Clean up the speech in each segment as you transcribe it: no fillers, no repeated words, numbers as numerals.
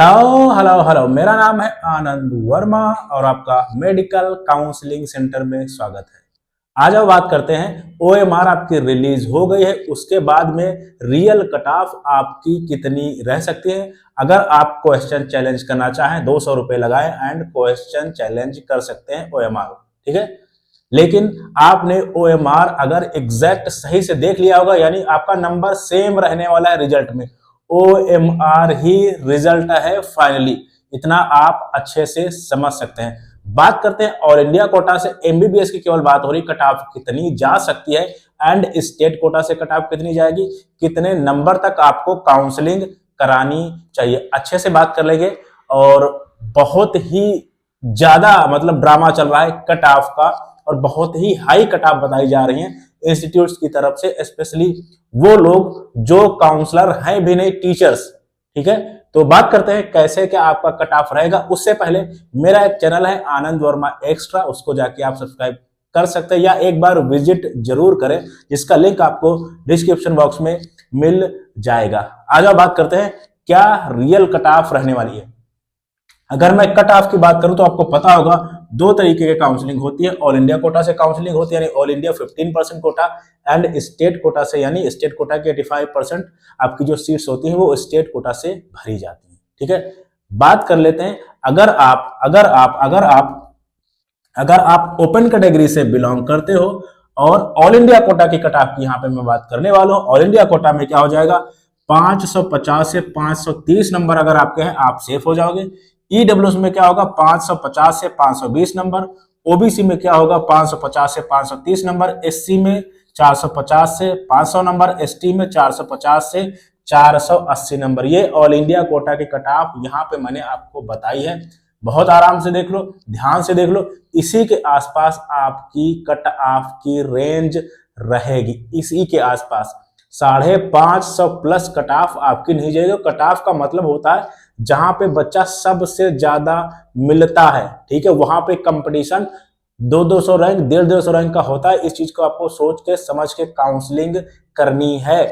Hello hello hello, मेरा नाम है आनंद वर्मा और आपका मेडिकल काउंसलिंग सेंटर में स्वागत है। आज हम बात करते हैं ओएमआर आपकी रिलीज हो गई है, उसके बाद में रियल कट ऑफ आपकी कितनी रह सकती है। अगर आप क्वेश्चन चैलेंज करना चाहें 200 रुपए लगाए एंड क्वेश्चन चैलेंज कर सकते हैं ओएमआर, ठीक है। लेकिन आपने ओएमआर अगर एग्जैक्ट सही से देख लिया होगा, यानी आपका नंबर सेम रहने वाला है रिजल्ट में, ओएमआर ही रिजल्ट है फाइनली, इतना आप अच्छे से समझ सकते हैं। बात करते हैं ऑल इंडिया कोटा से एमबीबीएस की केवल बात हो रही, कट ऑफ कितनी जा सकती है एंड स्टेट कोटा से कट ऑफ कितनी जाएगी, कितने नंबर तक आपको काउंसलिंग करानी चाहिए, अच्छे से बात कर लेंगे। और बहुत ही ज्यादा मतलब ड्रामा चल रहा है कट ऑफ का और बहुत ही हाई कट ऑफ बताई जा रही है इंस्टीट्यूट्स की तरफ से, स्पेशली वो लोग जो काउंसलर हैं भी नहीं, टीचर्स, ठीक है। तो बात करते हैं कैसे क्या आपका कट ऑफ रहेगा। उससे पहले मेरा एक चैनल है आनंद वर्मा एक्स्ट्रा, उसको जाके आप सब्सक्राइब कर सकते हैं या एक बार विजिट जरूर करें, जिसका लिंक आपको डिस्क्रिप्शन बॉक्स में मिल जाएगा। आज आप बात करते हैं क्या रियल कट ऑफ रहने वाली है। अगर मैं कट ऑफ की बात करूं तो आपको पता होगा दो तरीके की काउंसलिंग होती है। ऑल इंडिया कोटा से काउंसलिंग होती है, यानी all India 15% quota, and state quota से, यानी स्टेट कोटा की 85% आपकी जो सीट्स होती हैं वो स्टेट कोटा से भरी जाती हैं, ठीक है। बात कर लेते हैं, अगर आप ओपन कैटेगरी से बिलोंग करते हो और ऑल इंडिया कोटा की कट ऑफ की यहाँ पे मैं बात करने वाला हूँ। ऑल इंडिया कोटा में क्या हो जाएगा, 550 से 530 नंबर अगर आपके हैं आप सेफ हो जाओगे। ईडब्ल्यूएस में क्या होगा, 550 से 520 नंबर। ओबीसी में क्या होगा, 550 से 530 नंबर। एससी में 450 से 500 नंबर। एसटी में 450 से 480 नंबर। ये ऑल इंडिया कोटा की कट ऑफ यहाँ पे मैंने आपको बताई है। बहुत आराम से देख लो, ध्यान से देख लो, इसी के आसपास आपकी कट ऑफ की रेंज रहेगी, इसी के आसपास 550 प्लस कट ऑफ आपकी नहीं जाएगी। कट ऑफ का मतलब होता है जहां पे बच्चा सबसे ज्यादा मिलता है, ठीक है, वहां पे कंपटीशन 200 रैंक 150 रैंक का होता है। इस चीज को आपको सोच के समझ के काउंसलिंग करनी है।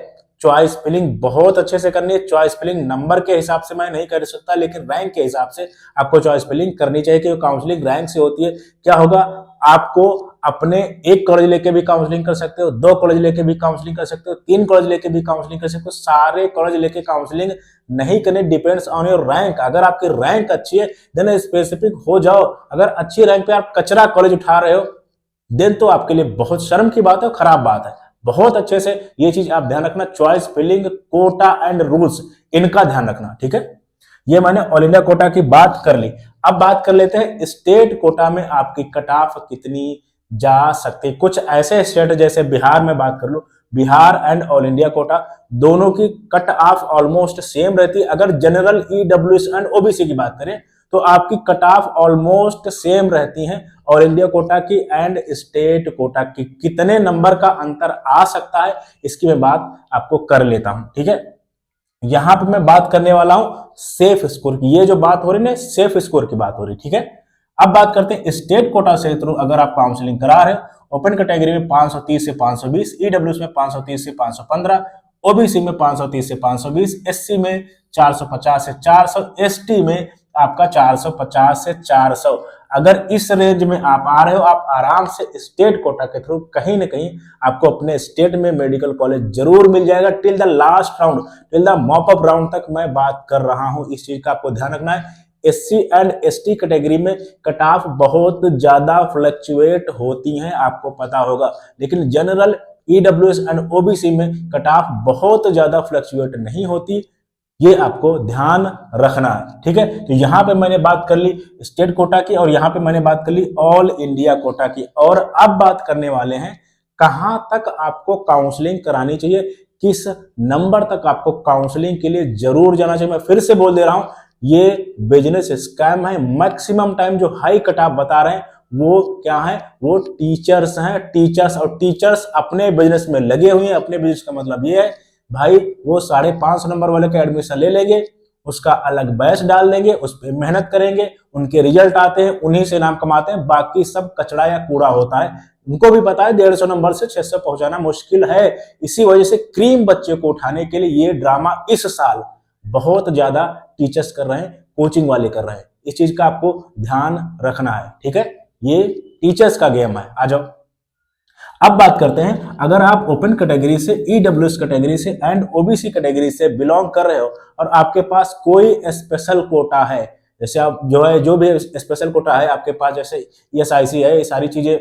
चॉइस फिलिंग बहुत अच्छे से करनी है। चॉइस फिलिंग नंबर के हिसाब से मैं नहीं कर सकता, लेकिन रैंक के हिसाब से आपको चॉइस फिलिंग करनी चाहिए, क्योंकि काउंसलिंग रैंक से होती है। क्या होगा, आपको अपने एक कॉलेज लेके भी काउंसलिंग कर सकते हो, 2 कॉलेज लेके भी काउंसलिंग कर सकते हो, 3 कॉलेज लेके भी काउंसलिंग कर सकते हो। सारे कॉलेज लेके काउंसलिंग नहीं करने, डिपेंड्स ऑन योर रैंक। अगर आपकी रैंक अच्छी है देन स्पेसिफिक हो जाओ। अगर अच्छी रैंक पे आप कचरा कॉलेज उठा रहे हो देन तो आपके लिए बहुत शर्म की बात है, खराब बात है। बहुत अच्छे से ये चीज आप ध्यान रखना, choice filling, quota and rules, इनका ध्यान रखना, ठीक है। ये मैंने ऑल इंडिया कोटा की बात कर ली। अब बात कर लेते हैं स्टेट कोटा में आपकी कट ऑफ कितनी जा सकती। कुछ ऐसे स्टेट जैसे बिहार में बात कर लो, Bihar and all India quota दोनों की कट ऑफ ऑलमोस्ट सेम रहती है। अगर जनरल, ईडब्ल्यूएस एंड ओबीसी की बात करें तो आपकी कट ऑफ ऑलमोस्ट सेम रहती हैं। ऑल इंडिया कोटा की एंड स्टेट कोटा की कितने नंबर का अंतर आ सकता है इसकी मैं बात आपको कर लेता हूं, ठीक है। यहां पे मैं बात करने वाला हूं सेफ स्कोर की। ये जो बात हो रही है ना, सेफ स्कोर की बात हो रही, ठीक है। अब बात करते हैं स्टेट कोटा से थ्रू अगर आप काउंसलिंग करा रहे हो। ओपन कैटेगरी में 530 से 520, ईडब्ल्यूएस में 530 से 515, ओबीसी में 530 से 520, एससी में 450 से 400, एसटी में आपका 450 से 400। अगर इस रेंज में आप आ रहे हो, आप आराम से स्टेट कोटा के थ्रू कहीं ना कहीं आपको अपने स्टेट में मेडिकल कॉलेज जरूर मिल जाएगा। Till the last round, till the mop up round तक मैं बात कर रहा हूं, इस चीज का आपको ध्यान रखना है। एससी एंड एसटी कैटेगरी में कट ऑफ बहुत ज्यादा फ्लक्चुएट होती हैं, आपको पता होगा, लेकिन जनरल, ईडब्ल्यूएस एंड ओबीसी में कट ऑफ बहुत ज्यादा फ्लक्चुएट नहीं होती। ये आपको ध्यान रखना है, ठीक है। तो यहां पे मैंने बात कर ली स्टेट कोटा की और यहां पे मैंने बात कर ली ऑल इंडिया कोटा की। और अब बात करने वाले हैं कहां तक आपको काउंसलिंग करानी चाहिए, किस नंबर तक आपको काउंसलिंग के लिए जरूर जाना चाहिए। मैं फिर से बोल दे रहा हूं, ये बिजनेस स्कैम है। मैक्सिमम टाइम जो हाई कट ऑफ बता रहे हैं वो क्या है, वो टीचर्स हैं, टीचर्स। और टीचर्स अपने बिजनेस में लगे हुए हैं। अपने बिजनेस का मतलब ये है भाई, वो 550 नंबर वाले का एडमिशन ले लेंगे, उसका अलग बैच डाल देंगे, उस पर मेहनत करेंगे, उनके रिजल्ट आते हैं, उन्हीं से नाम कमाते हैं, बाकी सब कचड़ा या कूड़ा होता है। उनको भी पता है 150 नंबर से 600 पहुंचाना मुश्किल है। इसी वजह से क्रीम बच्चे को उठाने के लिए ये ड्रामा इस साल बहुत ज्यादा टीचर्स कर रहे हैं, कोचिंग वाले कर रहे हैं। इस चीज का आपको ध्यान रखना है, ठीक है। ये टीचर्स का गेम है। आ जाओ, अब बात करते हैं, अगर आप ओपन कैटेगरी से, ईडब्ल्यूएस कैटेगरी से एंड ओबीसी कैटेगरी से बिलोंग कर रहे हो और आपके पास कोई स्पेशल कोटा है, जैसे आप जो भी स्पेशल कोटा है आपके पास, जैसे ईएसआईसी है, ये सारी चीजें,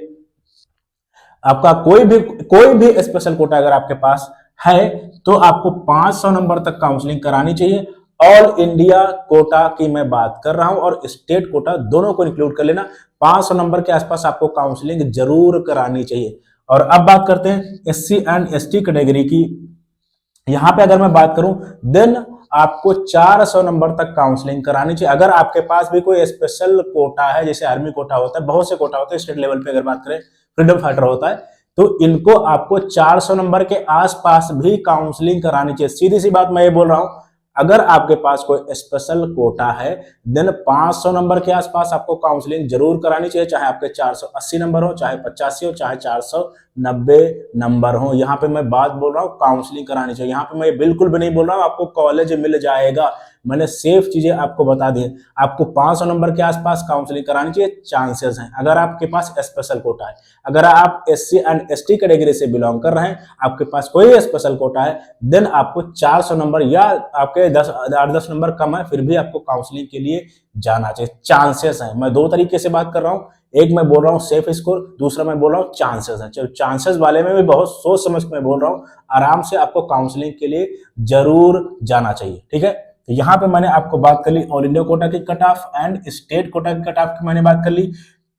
आपका कोई भी स्पेशल कोटा अगर आपके पास है तो आपको 500 नंबर तक काउंसलिंग करानी चाहिए। ऑल इंडिया कोटा की मैं बात कर रहा हूं और स्टेट कोटा दोनों को इंक्लूड कर लेना। 500 नंबर के आसपास आपको काउंसलिंग जरूर करानी चाहिए। और अब बात करते हैं एससी एंड एसटी कैटेगरी की। यहां पे अगर मैं बात करूं, देन आपको 400 नंबर तक काउंसलिंग करानी चाहिए। अगर आपके पास भी कोई स्पेशल कोटा है, जैसे आर्मी कोटा होता है, बहुत से कोटा होते हैं स्टेट लेवल पे, अगर बात करें फ्रीडम फाइटर होता है, तो इनको आपको 400 नंबर के आसपास भी काउंसलिंग करानी चाहिए। सीधी सी बात मैं ये बोल रहा हूं, अगर आपके पास कोई स्पेशल कोटा है देन 500 नंबर के आसपास आपको काउंसलिंग जरूर करानी चाहिए, चाहे आपके 480 नंबर हो, चाहे 85 हो, चाहे 490 नंबर हो। यहां पे मैं बात बोल रहा हूं काउंसलिंग करानी चाहिए। यहां पे मैं बिल्कुल भी नहीं बोल रहा हूं आपको कॉलेज मिल जाएगा, मैंने सेफ चीजें आपको बता दी। आपको 500 नंबर के आसपास काउंसलिंग करानी चाहिए, चांसेस हैं, अगर आपके पास स्पेशल कोटा है। अगर आप एससी एंड एसटी कैटेगरी से बिलोंग कर रहे हैं, आपके पास कोई स्पेशल कोटा है, देन आपको 400 नंबर या आपके 8-10 नंबर कम है, फिर भी आपको काउंसलिंग के लिए जाना चाहिए। चांसेस हैं, मैं दो तरीके से बात कर रहा हूं, एक मैं बोल रहा हूं सेफ स्कोर, दूसरा मैं बोल रहा हूं चांसेस है। चलो, चांसेस वाले में भी बहुत सोच समझ के मैं बोल रहा हूं, आराम से आपको काउंसलिंग के लिए जरूर जाना चाहिए, ठीक है। तो यहाँ पे मैंने आपको बात कर ली ऑल इंडिया कोटा की cut off and state Kota की कट ऑफ की मैंने बात कर ली,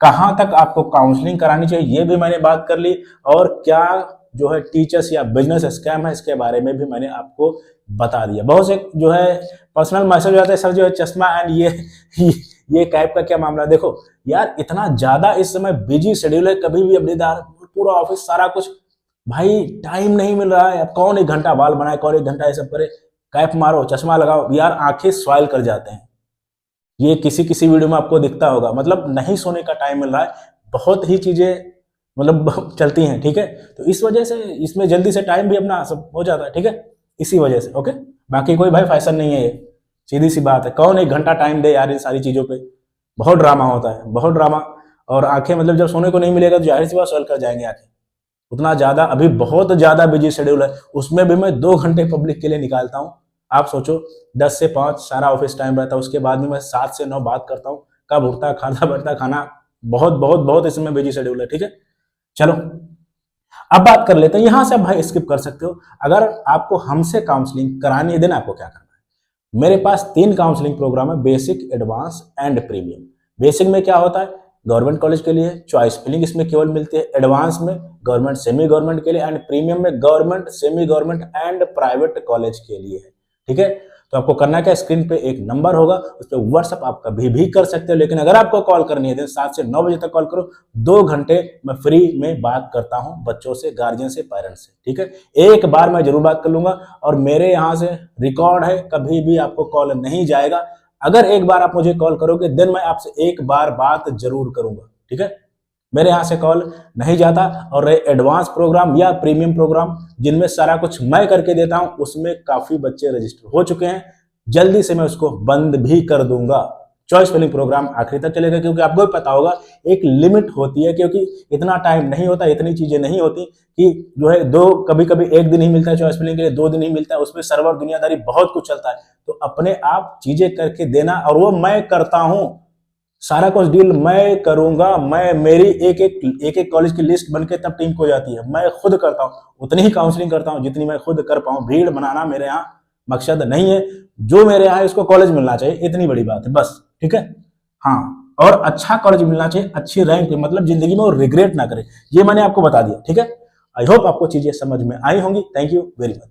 कहां तक आपको काउंसलिंग करानी चाहिए ये भी मैंने बात कर ली, और क्या जो है टीचर्स या बिजनेस स्कैम है इसके बारे में भी मैंने आपको बता दिया। बहुत से जो है पर्सनल मैसेज आते हैं, सर जो है चश्मा एंड ये कैप का क्या मामला। देखो यार, इतना ज्यादा इस समय बिजी शेड्यूल है, कभी भी अपडेदार पूरा ऑफिस सारा कुछ, भाई टाइम नहीं मिल रहा है। अब कौन 1 घंटा बाल बनाए, कौन 1 घंटा ये सब करे, कैप मारो, चश्मा लगाओ, यार आंखें स्वाइल कर जाते हैं। ये किसी वीडियो में आपको दिखता होगा, मतलब नहीं सोने का टाइम मिल रहा है, बहुत ही चीजें मतलब चलती हैं, ठीक है। तो इस वजह से इसमें जल्दी से टाइम भी अपना सब हो जाता है, ठीक है, इसी वजह से। ओके, बाकी कोई भाई फैशन नहीं है, ये सीधी सी बात है। कौन 1 घंटा टाइम दे यार इन सारी चीजों पे, बहुत ड्रामा होता है, बहुत ड्रामा। और आंखें मतलब जब सोने को नहीं मिलेगा तो जाहिर सी बात स्वाइल कर जाएंगे आंखें। उतना ज्यादा अभी बहुत ज्यादा बिजी शेड्यूल है, उसमें भी मैं 2 घंटे पब्लिक के लिए निकालता हूँ। आप सोचो 10 से 5 सारा ऑफिस टाइम रहता है, उसके बाद में मैं 7 से 9 बात करता हूँ, कब उठता खाता बैठता खाना, बहुत बहुत बहुत इसमें बिजी शेड्यूल है, ठीक है। चलो अब बात कर लेते हैं, यहां से आप भाई स्किप कर सकते हो। अगर आपको हमसे काउंसलिंग करानी है देन आपको क्या करना है, मेरे पास 3 काउंसलिंग प्रोग्राम है, basic, advance and premium. Basic में क्या होता है, गवर्नमेंट कॉलेज के लिए चॉइस फिलिंग इसमें केवल मिलती है, एडवांस में गवर्नमेंट सेमी गवर्नमेंट के लिए, एंड प्रीमियम में government semi government and private college के लिए है, ठीक है। तो आपको करना क्या, स्क्रीन पे एक नंबर होगा, उस पर व्हाट्सएप आप कभी भी कर सकते हो, लेकिन अगर आपको कॉल करनी है तो 7 से 9 बजे तक कॉल करो। 2 घंटे मैं फ्री में बात करता हूं बच्चों से, गार्जियन से, पेरेंट्स से, ठीक है। एक बार मैं जरूर बात कर लूंगा और मेरे यहां से रिकॉर्ड है, कभी भी आपको कॉल नहीं जाएगा। अगर एक बार आप मुझे कॉल करोगे देन मैं आपसे एक बार बात जरूर करूंगा, ठीक है। मेरे यहां से कॉल नहीं जाता। और रहे एडवांस प्रोग्राम या प्रीमियम प्रोग्राम जिनमें सारा कुछ मैं करके देता हूं, उसमें काफी बच्चे रजिस्टर हो चुके हैं, जल्दी से मैं उसको बंद भी कर दूंगा। चॉइस फिलिंग प्रोग्राम आखिरी तक चलेगा, क्योंकि आपको भी पता होगा एक लिमिट होती है, क्योंकि इतना टाइम नहीं होता, इतनी चीजें नहीं होती कि जो है कभी कभी 1 दिन ही मिलता है चॉइस फिलिंग के लिए, 2 दिन ही मिलता है, उसमें सर्वर दुनियादारी बहुत कुछ चलता है। तो अपने आप चीजें करके देना, और वो मैं करता हूं, सारा कुछ डील मैं करूंगा। मेरी एक कॉलेज की लिस्ट बनके तब टीम को जाती है, मैं खुद करता हूं, उतनी ही काउंसलिंग करता हूं जितनी मैं खुद कर पाऊं। भीड़ बनाना मेरे यहाँ मकसद नहीं है, जो मेरे यहाँ है उसको कॉलेज मिलना चाहिए, इतनी बड़ी बात है बस, ठीक है। हाँ, और अच्छा कॉलेज मिलना चाहिए, अच्छी रैंक, मतलब जिंदगी में वो रिग्रेट ना करे, ये मैंने आपको बता दिया, ठीक है। आई होप आपको चीजें समझ में आई होंगी। Thank you very much.